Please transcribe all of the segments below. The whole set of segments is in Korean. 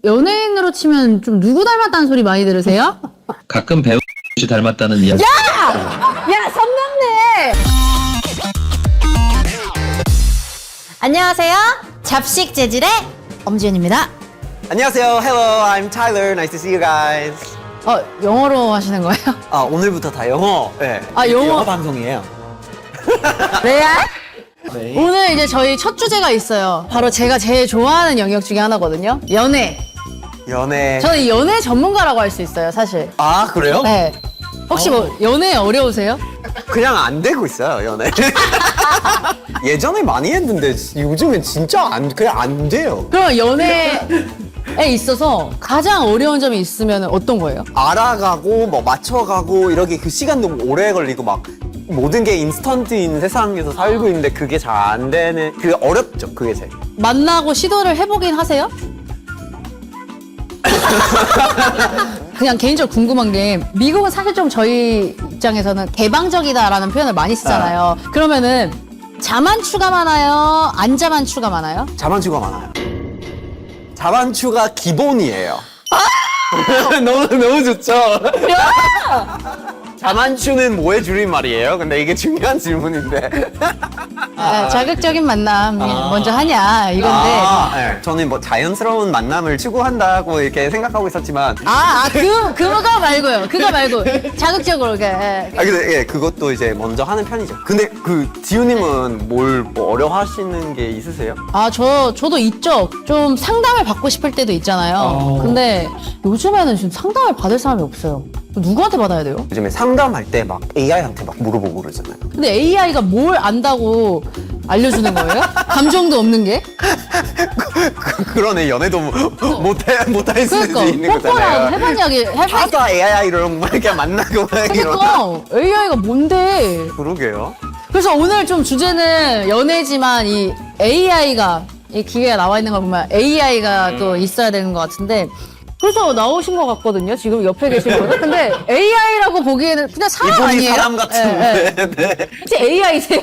연예인으로 치면 좀 누구 닮았다는 소리 많이 들으세요? 가끔 배우 씨 닮았다는 이야기. 야, 선 넘네! 안녕하세요. 잡식 재질의 엄지윤입니다. 안녕하세요. Hello, I'm Tyler. Nice to see you guys. 영어로 하시는 거예요? 오늘부터 다 영어. 네. 아, 영어 방송이에요. 레알? 네. 오늘 이제 저희 첫 주제가 있어요. 바로 제가 제일 좋아하는 영역 중에 하나거든요. 연애. 연애. 저는 연애 전문가라고 할 수 있어요, 사실. 아, 그래요? 네. 혹시 뭐 연애 어려우세요? 그냥 안 되고 있어요, 연애. 예전에 많이 했는데 요즘엔 진짜 그냥 안 돼요. 그럼 연애에 있어서 가장 어려운 점이 있으면 어떤 거예요? 알아가고 뭐 맞춰가고 이렇게 그 시간도 오래 걸리고 막 모든 게 인스턴트인 세상에서 살고 있는데 그게 잘 안 되는 그게 어렵죠. 그게 제일. 만나고 시도를 해보긴 하세요? 그냥 개인적으로 궁금한 게 미국은 사실 좀 저희 입장에서는 개방적이다라는 표현을 많이 쓰잖아요. 그러면은 자만추가 많아요? 안 자만추가 많아요? 자만추가 많아요. 자만추가 기본이에요. 너무 좋죠? 자만추는 뭐의 줄임말이에요? 근데 이게 중요한 질문인데. 자극적인 만남 먼저 하냐 이건데 네. 저는 뭐 자연스러운 만남을 추구한다고 이렇게 생각하고 있었지만. 그거 말고요. 그거 말고 자극적으로 근데 예, 그것도 이제 먼저 하는 편이죠. 근데 그 지우님은 뭐 어려워하시는 게 있으세요? 저도 있죠. 좀 상담을 받고 싶을 때도 있잖아요. 근데 요즘에는 지금 상담을 받을 사람이 없어요. 누구한테 받아야 돼요? 요즘에 상담할 때 막 AI한테 막 물어보고 그러잖아요. 근데 AI가 뭘 안다고 알려주는 거예요? 감정도 없는 게? 그러네. 연애도 못할 수도 그러니까 있는 뽀뽀랑 거잖아요. 해본 이야기 다 AI랑 막 이렇게 만나고 막 이러다. 그러니까 AI가 뭔데? 그러게요. 그래서 오늘 좀 주제는 연애지만 이 AI가 이 기계가 나와 있는 걸 보면 AI가 또 있어야 되는 것 같은데 그래서 나오신 것 같거든요. 지금 옆에 계신 분은. 근데 AI라고 보기에는 그냥 사람 이분이 아니에요? 사람 같은데. 네. 혹시 AI세요?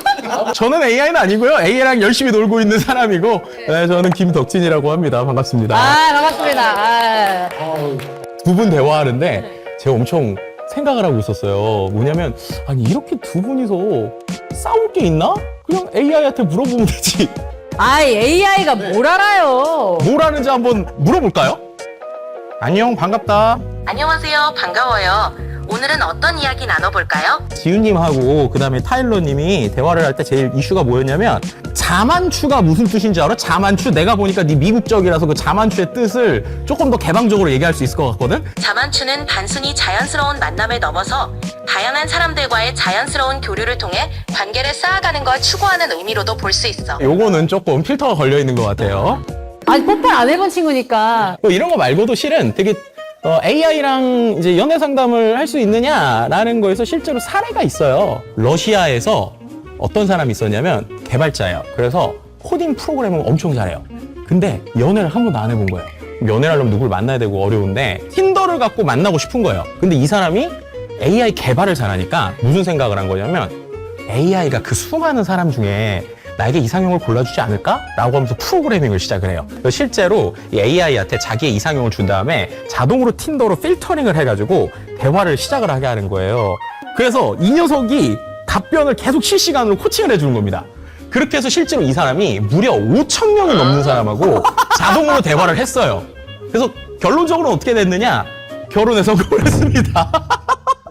저는 AI는 아니고요. AI랑 열심히 놀고 있는 사람이고, 네, 저는 김덕진이라고 합니다. 반갑습니다. 반갑습니다. 두 분 대화하는데 제가 엄청 생각을 하고 있었어요. 뭐냐면, 아니, 이렇게 두 분이서 싸울 게 있나? 그냥 AI한테 물어보면 되지. AI가 뭘 알아요? 뭘 하는지 한번 물어볼까요? 안녕, 반갑다. 안녕하세요. 반가워요. 오늘은 어떤 이야기 나눠볼까요? 지윤님하고 그다음에 타일러님이 대화를 할 때 제일 이슈가 뭐였냐면 자만추가 무슨 뜻인지 알아? 자만추. 내가 보니까 네 미국적이라서 그 자만추의 뜻을 조금 더 개방적으로 얘기할 수 있을 것 같거든? 자만추는 단순히 자연스러운 만남을 넘어서 다양한 사람들과의 자연스러운 교류를 통해 관계를 쌓아가는 걸 추구하는 의미로도 볼 수 있어. 요거는 조금 필터가 걸려 있는 것 같아요. 아니 뽀뽀를 안 해본 친구니까 뭐 이런 거 말고도 실은 되게 AI랑 이제 연애 상담을 할 수 있느냐라는 거에서 실제로 사례가 있어요. 러시아에서 어떤 사람이 있었냐면 개발자예요. 그래서 코딩 프로그래밍을 엄청 잘해요. 근데 연애를 한 번도 안 해본 거예요. 연애를 하려면 누굴 만나야 되고 어려운데 틴더를 갖고 만나고 싶은 거예요. 근데 이 사람이 AI 개발을 잘하니까 무슨 생각을 한 거냐면 AI가 그 수많은 사람 중에 나에게 이상형을 골라주지 않을까? 라고 하면서 프로그래밍을 시작을 해요. 실제로 이 AI한테 자기의 이상형을 준 다음에 자동으로 틴더로 필터링을 해가지고 대화를 시작을 하게 하는 거예요. 그래서 이 녀석이 답변을 계속 실시간으로 코칭을 해주는 겁니다. 그렇게 해서 실제로 이 사람이 무려 5,000명이 넘는 사람하고 자동으로 대화를 했어요. 그래서 결론적으로 어떻게 됐느냐? 결혼에 성공을 했습니다.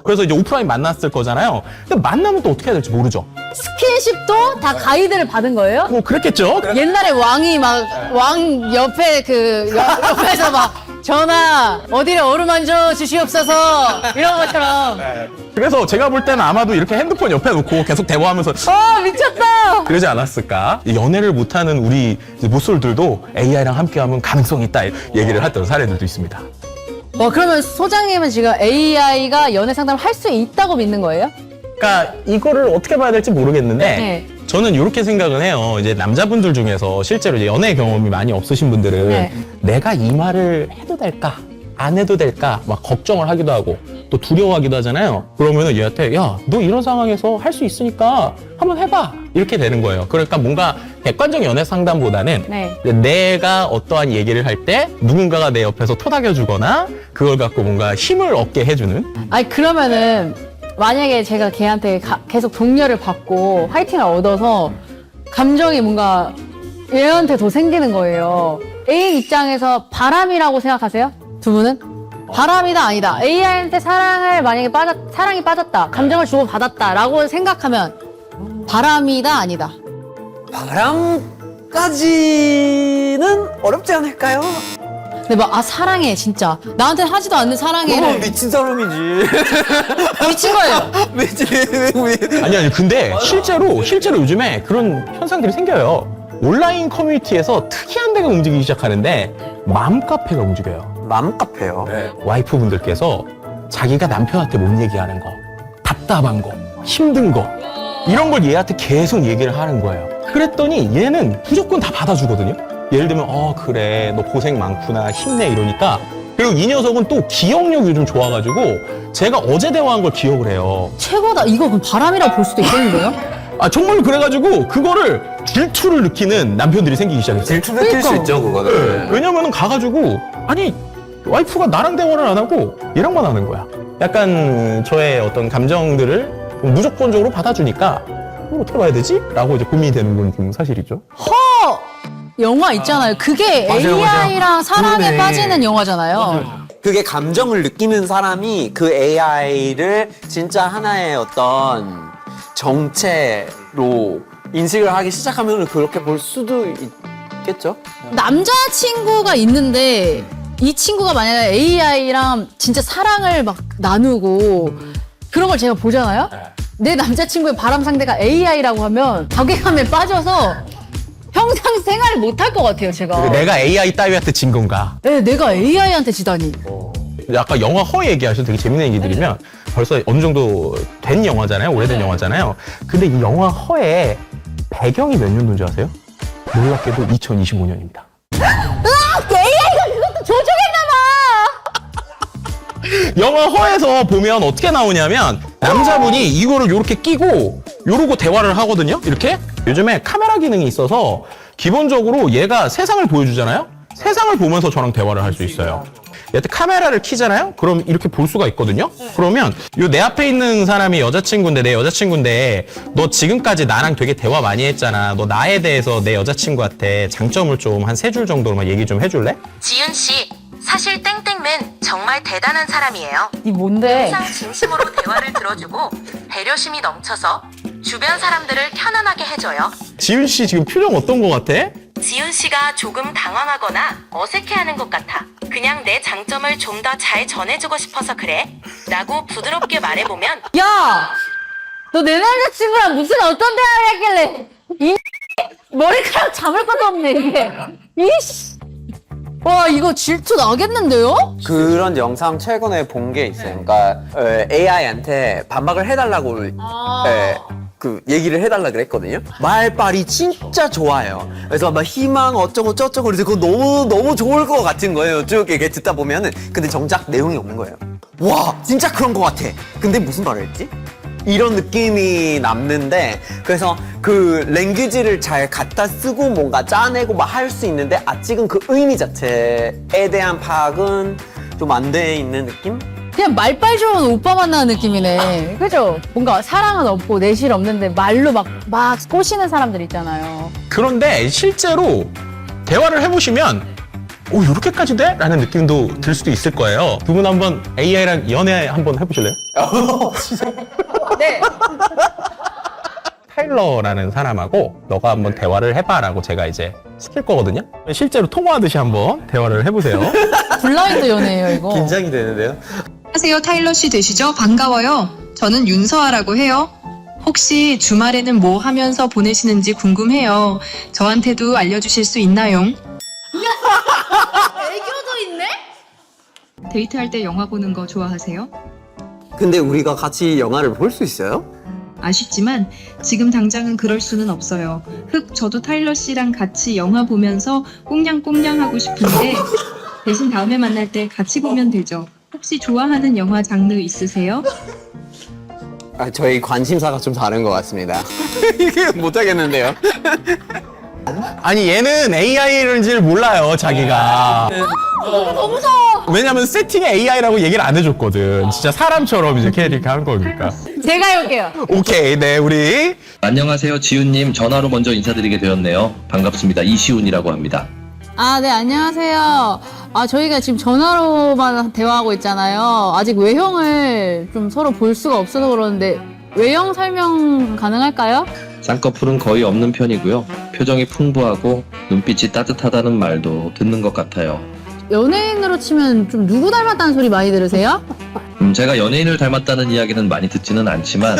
그래서 이제 오프라인 만났을 거잖아요. 근데 만나면 또 어떻게 해야 될지 모르죠. 스킨십도 다 가이드를 받은 거예요? 뭐 그랬겠죠? 옛날에 왕이 왕 옆에 옆에서 막 전하 어디를 어루만져 주시옵소서 이런 것처럼 그래서 제가 볼 때는 아마도 이렇게 핸드폰 옆에 놓고 계속 대화하면서 미쳤다. 그러지 않았을까? 연애를 못하는 우리 모쏠들도 AI랑 함께하면 가능성이 있다 얘기를 했던 사례들도 있습니다. 그러면 소장님은 지금 AI가 연애 상담을 할 수 있다고 믿는 거예요? 그러니까 이거를 어떻게 봐야 될지 모르겠는데 네. 저는 이렇게 생각은 해요. 이제 남자분들 중에서 실제로 이제 연애 경험이 많이 없으신 분들은 네. 내가 이 말을 해도 될까? 안 해도 될까? 막 걱정을 하기도 하고 또 두려워하기도 하잖아요. 그러면은 얘한테 야, 너 이런 상황에서 할 수 있으니까 한번 해봐. 이렇게 되는 거예요. 그러니까 뭔가 객관적 연애 상담보다는 네. 내가 어떠한 얘기를 할 때 누군가가 내 옆에서 토닥여주거나 그걸 갖고 뭔가 힘을 얻게 해주는. 아니 그러면은 만약에 제가 걔한테 계속 동료를 받고 화이팅을 얻어서 감정이 뭔가 얘한테 더 생기는 거예요. A 입장에서 바람이라고 생각하세요? 두 분은? 바람이다 아니다. AI한테 만약에 사랑이 빠졌다. 감정을 주고 받았다라고 생각하면 바람이다 아니다. 바람까지는 어렵지 않을까요? 근데 막 사랑해 진짜 나한테 하지도 않는 사랑해를 미친 사람이지. 미친 거예요. 미친. 아니 근데 실제로 요즘에 그런 현상들이 생겨요. 온라인 커뮤니티에서 특이한 데가 움직이기 시작하는데 맘카페가 움직여요. 맘카페요. 와이프분들께서 자기가 남편한테 못 얘기하는 거, 답답한 거, 힘든 거 이런 걸 얘한테 계속 얘기를 하는 거예요. 그랬더니 얘는 무조건 다 받아주거든요. 예를 들면 그래 너 고생 많구나 힘내 이러니까. 그리고 이 녀석은 또 기억력이 요즘 좋아가지고 제가 어제 대화한 걸 기억을 해요. 최고다. 이거 그럼 바람이라고 볼 수도 있겠는데요? 정말 그래가지고 그거를 질투를 느끼는 남편들이 생기기 시작했어요. 질투 느낄 수 있죠, 그거는. 왜냐면은 가가지고 아니 와이프가 나랑 대화를 안 하고 얘랑만 하는 거야. 약간 저의 어떤 감정들을 무조건적으로 받아주니까 이거 어떻게 봐야 되지? 라고 이제 고민이 되는 건 좀 사실이죠. 영화 있잖아요. 그게 맞아요, AI랑 맞아요. 사랑에 그러네. 빠지는 영화잖아요. 그게 감정을 느끼는 사람이 그 AI를 진짜 하나의 어떤 정체로 인식을 하기 시작하면 그렇게 볼 수도 있겠죠? 남자친구가 있는데 이 친구가 만약에 AI랑 진짜 사랑을 막 나누고 그런 걸 제가 보잖아요? 내 남자친구의 바람 상대가 AI라고 하면 자괴감에 빠져서 평생 생활을 못 할 것 같아요, 제가. 내가 AI 따위한테 진 건가? 네, 내가 AI한테 지다니. 아까 영화 허 얘기하셔서 되게 재밌는 얘기 드리면 벌써 어느 정도 된 영화잖아요. 오래된 영화잖아요. 근데 이 영화 허의 배경이 몇 년도인지 아세요? 놀랍게도 2025년입니다. AI가 그것도 조종했나봐! 영화 허에서 보면 어떻게 나오냐면 남자분이 이거를 이렇게 끼고 이러고 대화를 하거든요. 이렇게 요즘에 카메라 기능이 있어서 기본적으로 얘가 세상을 보여주잖아요. 세상을 보면서 저랑 대화를 할 수 있어요. 얘한테 카메라를 켜잖아요. 그럼 이렇게 볼 수가 있거든요. 그러면 요 내 앞에 있는 사람이 여자친구인데 내 여자친구인데 너 지금까지 나랑 되게 대화 많이 했잖아. 너 나에 대해서 내 여자친구한테 장점을 좀 한 3줄 정도로만 얘기 좀 해줄래? 지윤 씨, 사실 땡땡맨 정말 대단한 사람이에요. 이 뭔데? 항상 진심으로 대화를 들어주고 배려심이 넘쳐서 주변 사람들을 편안하게 해줘요. 지윤 씨 지금 표정 어떤 거 같아? 지윤 씨가 조금 당황하거나 어색해하는 것 같아. 그냥 내 장점을 좀 더 잘 전해주고 싶어서 그래. 라고 부드럽게 말해보면 야! 너 내 남자친구랑 무슨 어떤 대화를 했길래 이 머리카락 잡을 것도 없네 이게. 이씨. 와 이거 질투 나겠는데요? 그런 영상 최근에 본 게 있어요. 그러니까 AI한테 반박을 해달라고 그 얘기를 해달라 그랬거든요. 말빨이 진짜 좋아요. 그래서 막 희망 어쩌고 저쩌고 그래서 그거 너무 좋을 것 같은 거예요. 쭉 이렇게 듣다 보면은 근데 정작 내용이 없는 거예요. 와 진짜 그런 것 같아. 근데 무슨 말을 했지? 이런 느낌이 남는데 그래서 그 랭귀지를 잘 갖다 쓰고 뭔가 짜내고 막 할 수 있는데 아직은 그 의미 자체에 대한 파악은 좀 안 돼 있는 느낌? 그냥 말빨 좋은 오빠 만나는 느낌이네. 그죠? 뭔가 사랑은 없고 내실 없는데 말로 막 꼬시는 사람들 있잖아요. 그런데 실제로 대화를 해보시면 이렇게까지 돼? 라는 느낌도 들 수도 있을 거예요. 두 분 한번 AI랑 연애 한번 해보실래요? 네. 타일러라는 사람하고 너가 한번 대화를 해봐라고 제가 이제 시킬 거거든요. 실제로 통화하듯이 한번 대화를 해보세요. 블라인드 연애예요 이거. 긴장이 되는데요. 안녕하세요. 타일러 씨 되시죠? 반가워요. 저는 윤서아라고 해요. 혹시 주말에는 뭐 하면서 보내시는지 궁금해요. 저한테도 알려주실 수 있나요? 애교도 있네? 데이트할 때 영화 보는 거 좋아하세요? 근데 우리가 같이 영화를 볼 수 있어요? 아쉽지만 지금 당장은 그럴 수는 없어요. 저도 타일러 씨랑 같이 영화 보면서 꽁냥꽁냥 하고 싶은데 대신 다음에 만날 때 같이 보면 되죠. 혹시 좋아하는 영화 장르 있으세요? 저희 관심사가 좀 다른 것 같습니다. 이게 못하겠는데요. 아니 얘는 AI인지를 몰라요 자기가. 너무 무서워. 왜냐면 세팅에 AI라고 얘기를 안 해줬거든. 진짜 사람처럼 이제 캐릭터 한 거니까. 제가 해볼게요. 오케이, 네 우리 안녕하세요, 지훈님. 전화로 먼저 인사드리게 되었네요. 반갑습니다. 이시훈이라고 합니다. 아, 네, 안녕하세요. 아, 저희가 지금 전화로만 대화하고 있잖아요. 아직 외형을 좀 서로 볼 수가 없어서 그러는데 외형 설명 가능할까요? 쌍꺼풀은 거의 없는 편이고요. 표정이 풍부하고 눈빛이 따뜻하다는 말도 듣는 것 같아요. 연예인으로 치면 좀 누구 닮았다는 소리 많이 들으세요? 제가 연예인을 닮았다는 이야기는 많이 듣지는 않지만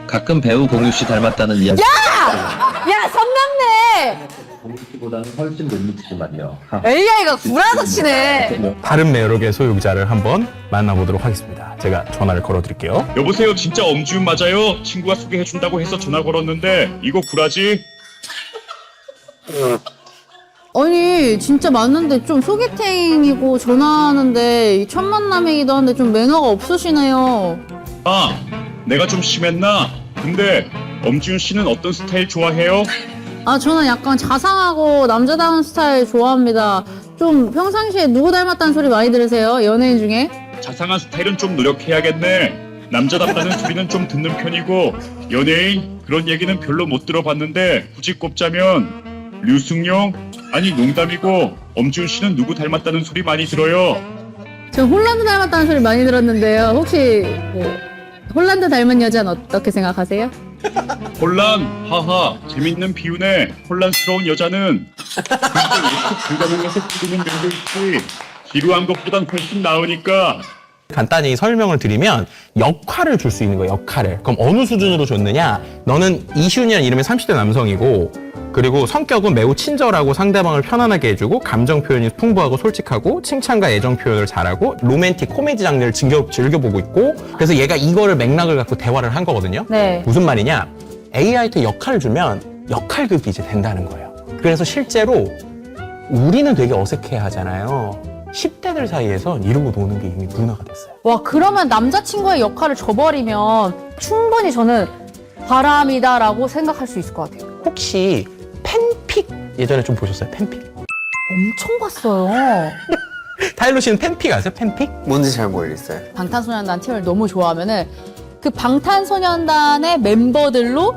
가끔 배우 공유 씨 닮았다는 이야기. 야, 성남네! 공유 씨보다는 훨씬 밋밋지만요. AI가 구라도 치네. 다른 매력의 소유자를 한번 만나보도록 하겠습니다. 제가 전화를 걸어드릴게요. 여보세요, 진짜 엄지훈 맞아요? 친구가 소개해준다고 해서 전화 걸었는데 이거 구라지? 아니, 진짜 맞는데 좀 소개팅이고 전화하는데 첫 만남이기도 한데 좀 매너가 없으시네요. 아, 내가 좀 심했나? 근데 엄지훈 씨는 어떤 스타일 좋아해요? 아, 저는 약간 자상하고 남자다운 스타일 좋아합니다. 좀 평상시에 누구 닮았다는 소리 많이 들으세요? 연예인 중에? 자상한 스타일은 좀 노력해야겠네. 남자답다는 소리는 좀 듣는 편이고 연예인? 그런 얘기는 별로 못 들어봤는데 굳이 꼽자면 류승룡? 아니 농담이고 엄지훈 씨는 누구 닮았다는 소리 많이 들어요. 저 홀란드 닮았다는 소리 많이 들었는데요. 혹시 뭐 홀란드 닮은 여자는 어떻게 생각하세요? 혼란, 하하, 재밌는 비유네. 혼란스러운 여자는 근데 왜 불가능해서 부르는 면도 있지. 지루한 것보단 훨씬 나으니까. 간단히 설명을 드리면 역할을 줄 수 있는 거예요. 역할을. 그럼 어느 수준으로 줬느냐? 너는 이시훈이라는 이름의 30대 남성이고 그리고 성격은 매우 친절하고 상대방을 편안하게 해주고 감정 표현이 풍부하고 솔직하고 칭찬과 애정 표현을 잘하고 로맨틱 코미디 장르를 즐겨보고 있고 그래서 얘가 이거를 맥락을 갖고 대화를 한 거거든요. 네. 무슨 말이냐? AI한테 역할을 주면 역할급이 이제 된다는 거예요. 그래서 실제로 우리는 되게 어색해 하잖아요. 10대들 사이에선 이러고 노는 게 이미 문화가 됐어요. 와, 그러면 남자친구의 역할을 줘버리면 충분히 저는 바람이다라고 생각할 수 있을 것 같아요. 혹시 팬픽 예전에 좀 보셨어요? 팬픽? 엄청 봤어요. 타일러 씨는 팬픽 아세요? 팬픽? 뭔지 잘 모르겠어요. 방탄소년단 팀을 너무 좋아하면은 그 방탄소년단의 멤버들로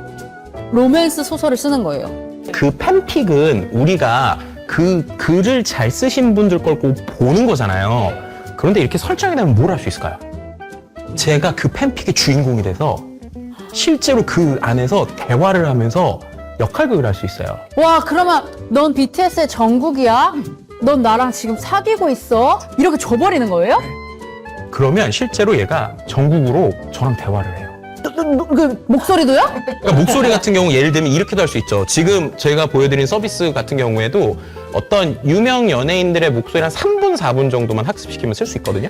로맨스 소설을 쓰는 거예요. 그 팬픽은 우리가 그 글을 잘 쓰신 분들 걸 꼭 보는 거잖아요. 그런데 이렇게 설정이 되면 뭘 할 수 있을까요? 제가 그 팬픽의 주인공이 돼서 실제로 그 안에서 대화를 하면서 역할극을 할 수 있어요. 와, 그러면 넌 BTS의 정국이야? 넌 나랑 지금 사귀고 있어? 이렇게 줘버리는 거예요? 그러면 실제로 얘가 전국으로 저랑 대화를 해요. 그 목소리도요? 그러니까 목소리 같은 경우 예를 들면 이렇게도 할 수 있죠. 지금 제가 보여드린 서비스 같은 경우에도 어떤 유명 연예인들의 목소리 한 3분, 4분 정도만 학습시키면 쓸 수 있거든요.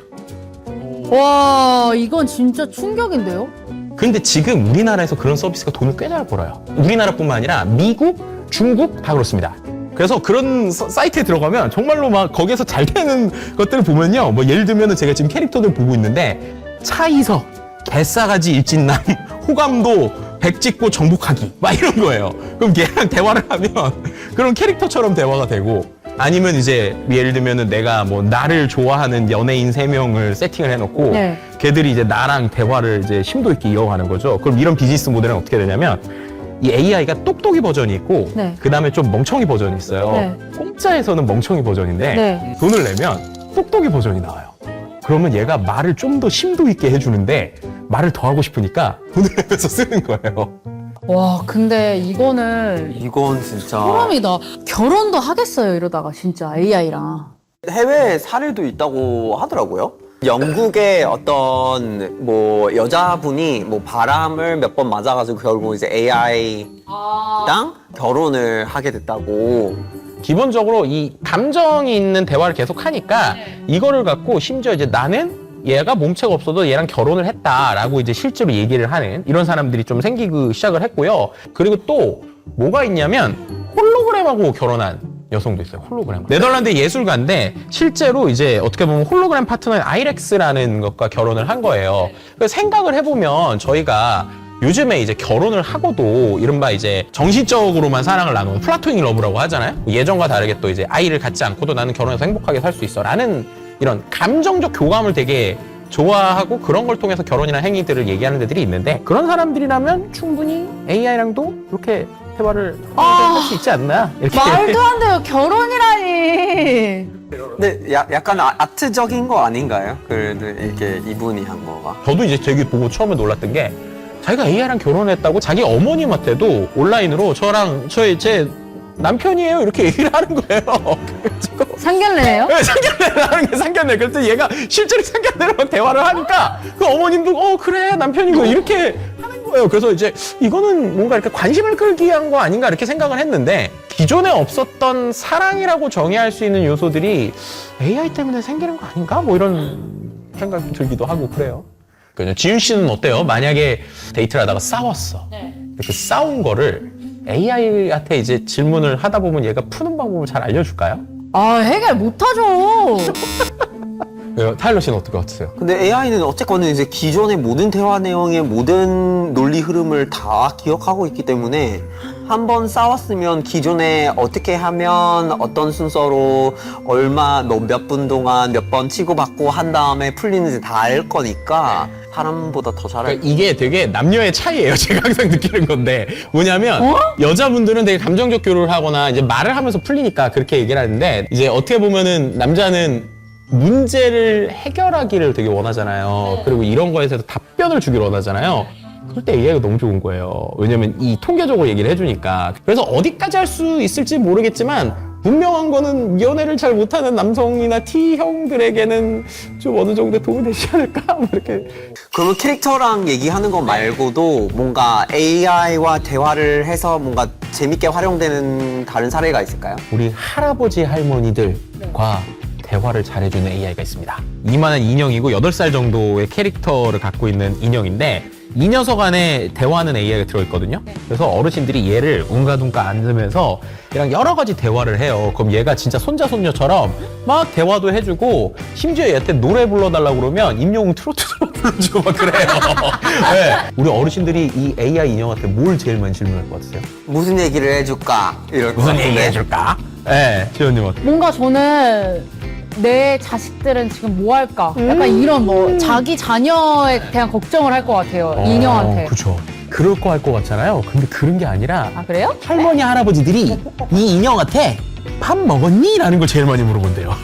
와, 이건 진짜 충격인데요? 근데 지금 우리나라에서 그런 서비스가 돈을 꽤 잘 벌어요. 우리나라뿐만 아니라 미국, 중국 다 그렇습니다. 그래서 그런 사이트에 들어가면 정말로 막 거기에서 잘 되는 것들을 보면요. 뭐 예를 들면은 제가 지금 캐릭터들 보고 있는데 차이석, 개싸가지 일진남, 호감도, 백짓고 정복하기 막 이런 거예요. 그럼 걔랑 대화를 하면 그런 캐릭터처럼 대화가 되고 아니면 이제 예를 들면은 내가 뭐 나를 좋아하는 연예인 3명을 세팅을 해놓고 네. 걔들이 이제 나랑 대화를 이제 심도 있게 이어가는 거죠. 그럼 이런 비즈니스 모델은 어떻게 되냐면 이 AI가 똑똑이 버전이 있고 네. 그 다음에 좀 멍청이 버전이 있어요. 네. 공짜에서는 멍청이 버전인데 네. 돈을 내면 똑똑이 버전이 나와요. 그러면 얘가 말을 좀 더 심도 있게 해주는데 말을 더 하고 싶으니까 돈을 내면서 쓰는 거예요. 와, 근데 이거는 이건 진짜 소름이다. 결혼도 하겠어요, 이러다가 진짜 AI랑. 해외 사례도 있다고 하더라고요. 영국의 어떤 뭐 여자분이 뭐 바람을 몇 번 맞아가지고 결국 이제 AI랑 결혼을 하게 됐다고. 기본적으로 이 감정이 있는 대화를 계속 하니까 이거를 갖고 심지어 이제 나는 얘가 몸체가 없어도 얘랑 결혼을 했다라고 이제 실제로 얘기를 하는 이런 사람들이 좀 생기기 시작을 했고요. 그리고 또 뭐가 있냐면 홀로그램하고 결혼한 여성도 있어요. 홀로그램. 네덜란드 예술가인데 실제로 이제 어떻게 보면 홀로그램 파트너인 아이렉스라는 것과 결혼을 한 거예요. 그래서 생각을 해보면 저희가 요즘에 이제 결혼을 하고도 이른바 이제 정신적으로만 사랑을 나누는 플라토닉 러브라고 하잖아요. 예전과 다르게 또 이제 아이를 갖지 않고도 나는 결혼해서 행복하게 살 수 있어 라는 이런 감정적 교감을 되게 좋아하고 그런 걸 통해서 결혼이나 행위들을 얘기하는 데들이 있는데 그런 사람들이라면 충분히 AI랑도 이렇게 대화를 할 수 있지 않나 이렇게. 말도 안 돼요. 결혼이라니. 근데 약간 아트적인 거 아닌가요? 그래도 이렇게 이분이 한 거가. 저도 이제 되게 보고 처음에 놀랐던 게 자기가 AI랑 결혼했다고 자기 어머님한테도 온라인으로 제 남편이에요 이렇게 얘기를 하는 거예요. 그래가지고 상견례네요? 네, 상견례를 하는 게 상견례. 그래서 얘가 실제로 상견례로 막 대화를 하니까 그 어머님도 그래 남편이고 이렇게 하는 거예요. 그래서 이제 이거는 뭔가 이렇게 관심을 끌기 위한 거 아닌가 이렇게 생각을 했는데 기존에 없었던 사랑이라고 정의할 수 있는 요소들이 AI 때문에 생기는 거 아닌가? 뭐 이런 생각이 들기도 하고 그래요. 그냥 지윤 씨는 어때요? 만약에 데이트를 하다가 싸웠어. 그 싸운 거를 AI한테 이제 질문을 하다 보면 얘가 푸는 방법을 잘 알려줄까요? 아, 해결 못하죠. 왜요? 타일러 씨는 어떻게 같으세요? 근데 AI는 어쨌거나 이제 기존의 모든 대화 내용의 모든 논리 흐름을 다 기억하고 있기 때문에 한 번 싸웠으면 기존에 어떻게 하면 어떤 순서로 얼마 몇 분 동안 몇 번 치고받고 한 다음에 풀리는지 다 알 거니까 사람보다 더 잘 알고. 그러니까 이게 되게 남녀의 차이예요. 제가 항상 느끼는 건데 뭐냐면 여자분들은 되게 감정적 교류를 하거나 이제 말을 하면서 풀리니까 그렇게 얘기를 하는데 이제 어떻게 보면은 남자는 문제를 해결하기를 되게 원하잖아요. 그리고 이런 거에 대해서 답변을 주기를 원하잖아요. 그럴 때 AI가 너무 좋은 거예요. 왜냐면 이 통계적으로 얘기를 해주니까. 그래서 어디까지 할 수 있을지 모르겠지만 분명한 거는 연애를 잘 못하는 남성이나 T형들에게는 좀 어느 정도 도움이 되지 않을까? 뭐 이렇게. 그러면 캐릭터랑 얘기하는 거 말고도 뭔가 AI와 대화를 해서 뭔가 재밌게 활용되는 다른 사례가 있을까요? 우리 할아버지 할머니들과 대화를 잘해주는 AI가 있습니다. 이만한 인형이고 8살 정도의 캐릭터를 갖고 있는 인형인데 이 녀석 안에 대화하는 AI가 들어있거든요. 그래서 어르신들이 얘를 웅가둥가 앉으면서 얘랑 여러 가지 대화를 해요. 그럼 얘가 진짜 손자 손녀처럼 막 대화도 해주고 심지어 얘한테 노래 불러달라고 그러면 임영웅 트로트도 불러주고 막 그래요. 네. 우리 어르신들이 이 AI 인형한테 뭘 제일 많이 질문할 것 같으세요? 무슨 얘기를 해줄까? 이럴 것 무슨 같은데. 얘기 해줄까? 네, 지원님 어때? 뭔가 저는 내 자식들은 지금 뭐 할까? 약간 이런 뭐 자기 자녀에 대한 걱정을 할 것 같아요. 인형한테. 그렇죠. 그럴 거 할 것 같잖아요. 근데 그런 게 아니라 아, 그래요? 할머니 할아버지들이 이 인형한테 밥 먹었니? 라는 걸 제일 많이 물어본대요.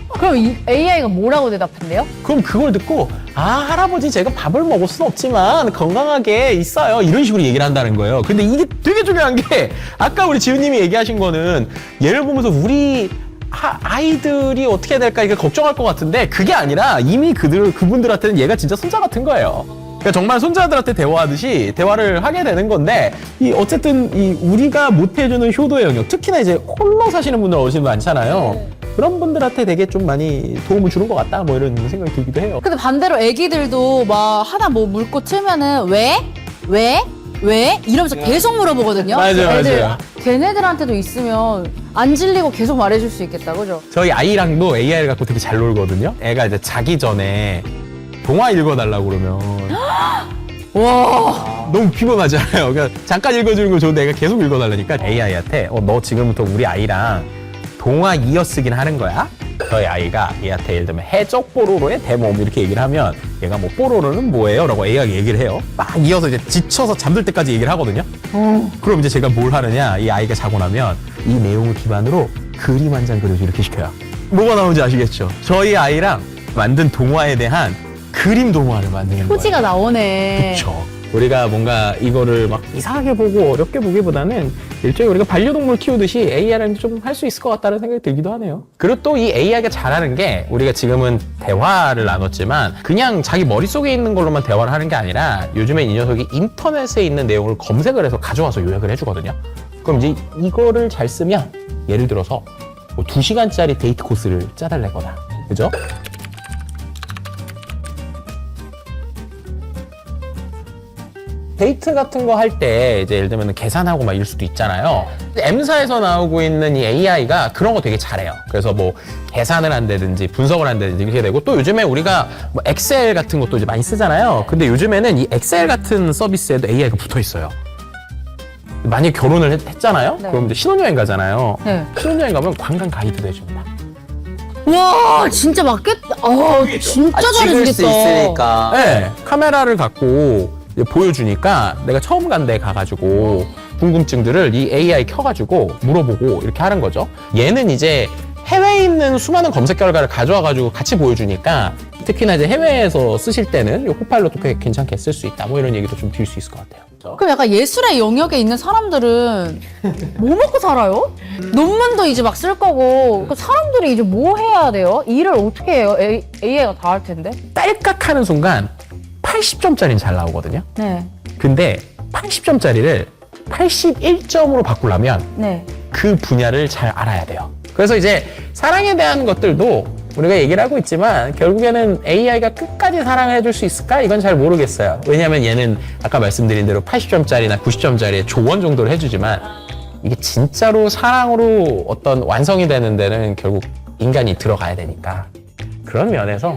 그럼 이 AI가 뭐라고 대답한대요? 그럼 그걸 듣고 할아버지 제가 밥을 먹을 수는 없지만 건강하게 있어요 이런 식으로 얘기를 한다는 거예요. 근데 이게 되게 중요한 게 아까 우리 지훈님이 얘기하신 거는 얘를 보면서 우리 아이들이 어떻게 해야 될까 이게 걱정할 것 같은데 그게 아니라 이미 그분들한테는 얘가 진짜 손자 같은 거예요. 그러니까 정말 손자들한테 대화하듯이 대화를 하게 되는 건데 어쨌든 우리가 못 해주는 효도의 영역, 특히나 이제 홀로 사시는 분들 어르신 많잖아요. 그런 분들한테 되게 좀 많이 도움을 주는 것 같다 뭐 이런 생각이 들기도 해요. 근데 반대로 애기들도 막 하나 뭐 물고 틀면은 왜? 이러면서 계속 물어보거든요. 맞아요, 애들, 맞아요. 걔네들한테도 있으면 안 질리고 계속 말해줄 수 있겠다, 그죠? 저희 아이랑도 AI를 갖고 되게 잘 놀거든요. 애가 이제 자기 전에 동화 읽어달라고 그러면 와. 너무 피곤하잖아요. 그러니까 잠깐 읽어주는 거 좋은데 애가 계속 읽어달라니까 AI한테 너 지금부터 우리 아이랑 동화 이어쓰기는 하는 거야? 저희 아이가 얘한테 예를 들면 해적 뽀로로의 대모음 이렇게 얘기를 하면 얘가 뭐 뽀로로는 뭐예요? 라고 AI가 얘기를 해요. 막 이어서 이제 지쳐서 잠들 때까지 얘기를 하거든요. 그럼 이제 제가 뭘 하느냐? 이 아이가 자고 나면 이 내용을 기반으로 그림 한 장 그려줘 이렇게 시켜요. 뭐가 나오는지 아시겠죠? 저희 아이랑 만든 동화에 대한 그림 동화를 만드는 거예요. 토지가 나오네. 그렇죠. 우리가 뭔가 이거를 막 이상하게 보고 어렵게 보기보다는 일종의 우리가 반려동물 키우듯이 AI랑 좀 할 수 있을 것 같다는 생각이 들기도 하네요. 그리고 또 이 AI가 잘하는 게 우리가 지금은 대화를 나눴지만 그냥 자기 머릿속에 있는 걸로만 대화를 하는 게 아니라 요즘엔 이 녀석이 인터넷에 있는 내용을 검색을 해서 가져와서 요약을 해주거든요. 그럼 이제 이거를 잘 쓰면 예를 들어서 뭐 2시간짜리 데이트 코스를 짜달래거나 그죠? 데이트 같은 거 할 때 이제 예를 들면 계산하고 막 이럴 수도 있잖아요. M사에서 나오고 있는 이 AI가 그런 거 되게 잘해요. 그래서 뭐 계산을 한다든지 분석을 한다든지 이렇게 되고, 또 요즘에 우리가 뭐 엑셀 같은 것도 이제 많이 쓰잖아요. 근데 요즘에는 이 엑셀 같은 서비스에도 AI가 붙어 있어요. 만약에 결혼을 했잖아요? 네. 그럼 이제 신혼여행 가잖아요. 네. 신혼여행 가면 관광 가이드도 해줍니다. 와 진짜 맞겠다. 진짜 찍을 수 잘해주겠다. 있으니까. 네, 카메라를 갖고 이제 보여주니까 내가 처음 간 데 가가지고 궁금증들을 이 AI 켜가지고 물어보고 이렇게 하는 거죠. 얘는 이제 해외에 있는 수많은 검색 결과를 가져와가지고 같이 보여주니까, 특히나 이제 해외에서 쓰실 때는 이 코파일럿도 꽤 괜찮게 쓸 수 있다. 뭐 이런 얘기도 좀 드릴 수 있을 것 같아요. 그럼 약간 예술의 영역에 있는 사람들은 뭐 먹고 살아요? 논문도 이제 막 쓸 거고, 그 사람들이 이제 뭐 해야 돼요? 일을 어떻게 해요? AI가 다 할 텐데. 딸깍하는 순간 80점짜리는 잘 나오거든요. 네, 근데 80점짜리를 81점으로 바꾸려면 네. 그 분야를 잘 알아야 돼요. 그래서 이제 사랑에 대한 것들도 우리가 얘기를 하고 있지만, 결국에는 AI가 끝까지 사랑을 해줄 수 있을까? 이건 잘 모르겠어요. 왜냐면 얘는 아까 말씀드린 대로 80점짜리나 90점짜리의 조언 정도를 해주지만, 이게 진짜로 사랑으로 어떤 완성이 되는 데는 결국 인간이 들어가야 되니까, 그런 면에서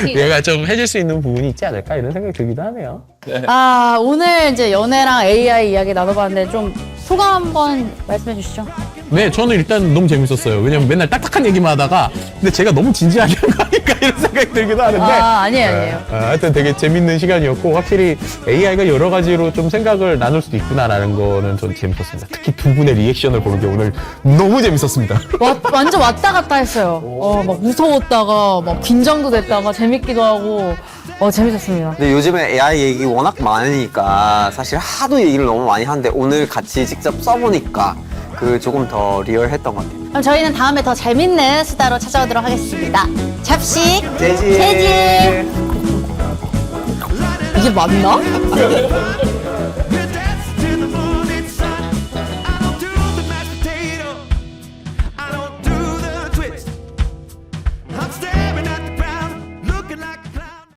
얘가 좀 해줄 수 있는 부분이 있지 않을까 이런 생각이 들기도 하네요. 아 오늘 이제 연애랑 AI 이야기 나눠봤는데 좀 소감 한번 말씀해 주시죠. 네, 저는 일단 너무 재밌었어요. 왜냐면 맨날 딱딱한 얘기만 하다가, 근데 제가 너무 진지하게 한 거 아닐까 이런 생각이 들기도 하는데. 아니에요. 하여튼 되게 재밌는 시간이었고, 확실히 AI가 여러 가지로 좀 생각을 나눌 수도 있구나라는 거는 전 재밌었습니다. 특히 두 분의 리액션을 보는 게 오늘 너무 재밌었습니다. 완전 왔다 갔다 했어요. 막 무서웠다가 막 긴장도 됐다가 재밌기도 하고 재밌었습니다. 근데 요즘에 AI 얘기 워낙 많으니까 사실 하도 얘기를 너무 많이 하는데, 오늘 같이 직접 써보니까 그 조금 더 리얼했던 것 같아요. 그럼 저희는 다음에 더 재밌는 수다로 찾아오도록 하겠습니다. 잡식 재질. 재질. 이게 맞나?